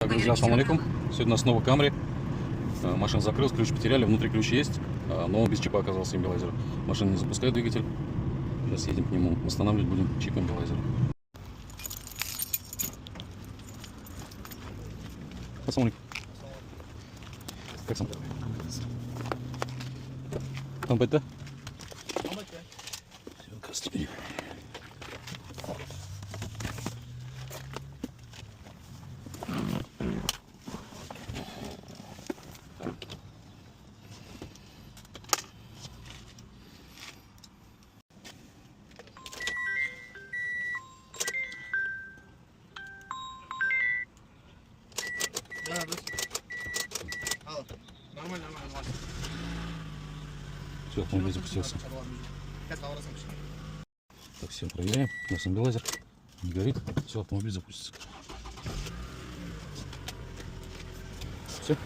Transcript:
Так, друзья, ассаламу алейкум. Сегодня у нас снова Камри. Машина закрылась, ключ потеряли, внутри ключ есть, но без чипа оказался имбилайзер. Машина не запускает двигатель. Сейчас едем к нему, восстанавливать будем чип имбилайзера. Ассаламу алейкум. Как сам? Там быть, да? Все, как теперь. Да, Алло. Нормально. Все, автомобиль запустился. Так, все, проверяем. У нас имбилайзер не горит. Все, автомобиль запустится. Все.